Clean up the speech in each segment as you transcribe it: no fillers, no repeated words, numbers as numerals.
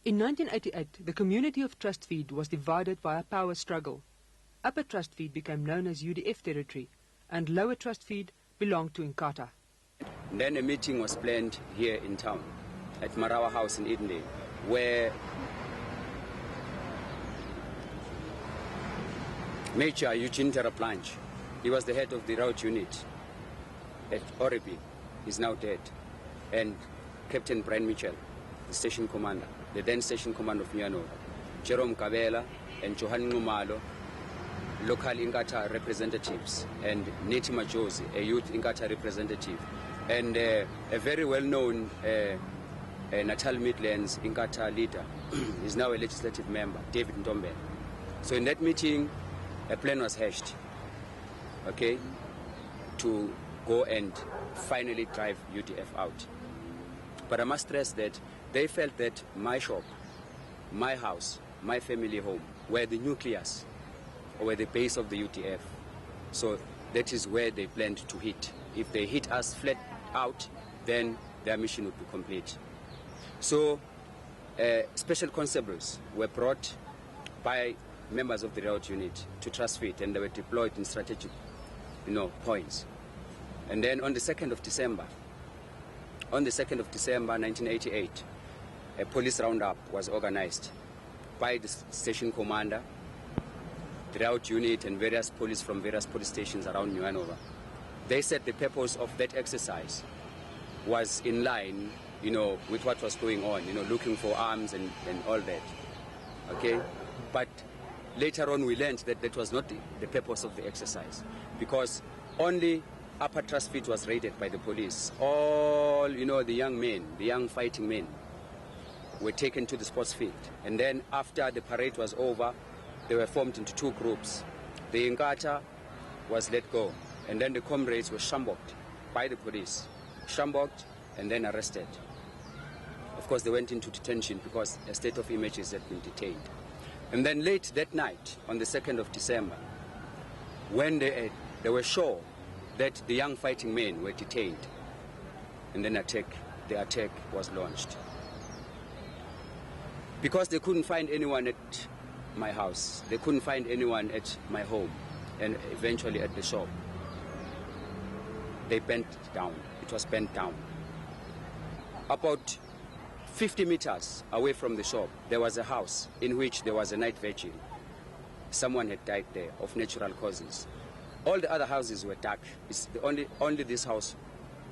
In 1988, the community of Trustfeed was divided by a power struggle. Upper Trustfeed became known as UDF territory, and Lower Trustfeed belonged to Inkatha. Then a meeting was planned here in town, at Marawa House in Edendale, where Major Eugene Terraplanche, he was the head of the route unit at Oribi, is now dead, and Captain Brian Mitchell, the station commander, the then station commander of Nyano, Jerome Kabela and Johan Numalo, local Inkatha representatives, and Neti Majosi, a youth Inkatha representative, and a very well-known Natal Midlands Inkatha leader is now a legislative member, David Ndombe. So in that meeting, a plan was hatched, okay, to go and finally drive UDF out. But I must stress that they felt that my shop, my house, my family home were the nucleus or were the base of the UDF. So that is where they planned to hit. If they hit us flat out, then their mission would be complete. So special constables were brought by members of the route unit to Trustfeed, and they were deployed in strategic, points. And then on the 2nd of December, 1988, a police roundup was organized by the station commander, the route unit, and various police from various police stations around New Hanover. They said the purpose of that exercise was in line, with what was going on, looking for arms and all that, okay? But later on we learned that that was not the purpose of the exercise, because only Upper Trustfeed was raided by the police. All, the young men, the young fighting men, were taken to the sports field. And then after the parade was over, they were formed into two groups. The Inkatha was let go, and then the comrades were shambocked by the police, shambocked and then arrested. Of course, they went into detention because a state of images had been detained. And then late that night, on the 2nd of December, when they were sure that the young fighting men were detained, and then the attack was launched. Because they couldn't find anyone at my house, they couldn't find anyone at my home, and eventually at the shop, they bent down. It was bent down. About 50 meters away from the shop, there was a house in which there was a night vigil. Someone had died there of natural causes. All the other houses were dark. Only this house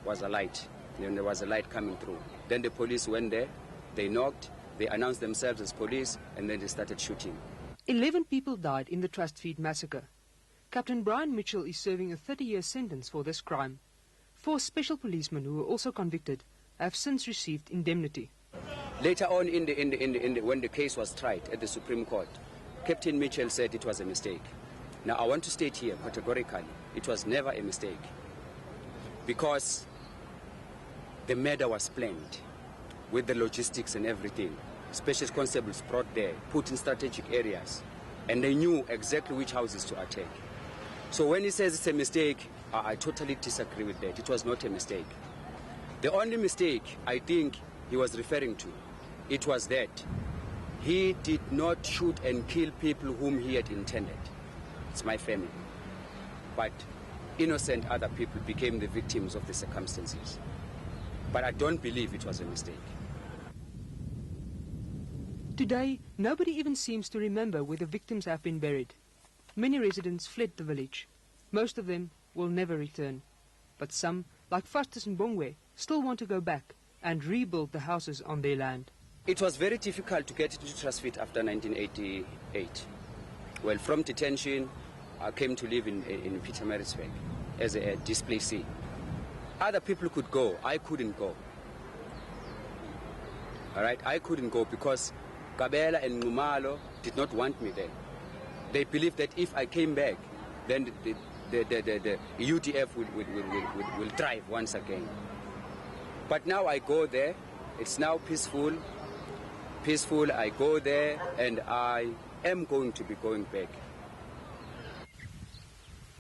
was alight. And there was a light coming through. Then the police went there, they knocked, they announced themselves as police, and then they started shooting. 11 people died in the Trustfeed massacre. Captain Brian Mitchell is serving a 30-year sentence for this crime. 4 special policemen who were also convicted have since received indemnity. Later on, when the case was tried at the Supreme Court, Captain Mitchell said it was a mistake. Now, I want to state here categorically, it was never a mistake, because the murder was planned with the logistics and everything. Special constables brought there, put in strategic areas, and they knew exactly which houses to attack. So when he says it's a mistake, I totally disagree with that. It was not a mistake. The only mistake I think he was referring to, it was that he did not shoot and kill people whom he had intended. It's my family. But innocent other people became the victims of the circumstances. But I don't believe it was a mistake. Today, nobody even seems to remember where the victims have been buried. Many residents fled the village. Most of them will never return. But some, like Fastus and Bongwe, still want to go back and rebuild the houses on their land. It was very difficult to get into Trustfeed after 1988. Well, from detention, I came to live in Pietermaritzburg as a displacee. Other people could go, I couldn't go. All right, I couldn't go because Kabela and Numalo did not want me there. They believed that if I came back, then the UDF will thrive once again. But now I go there, it's now peaceful. I go there, and I am going to be going back.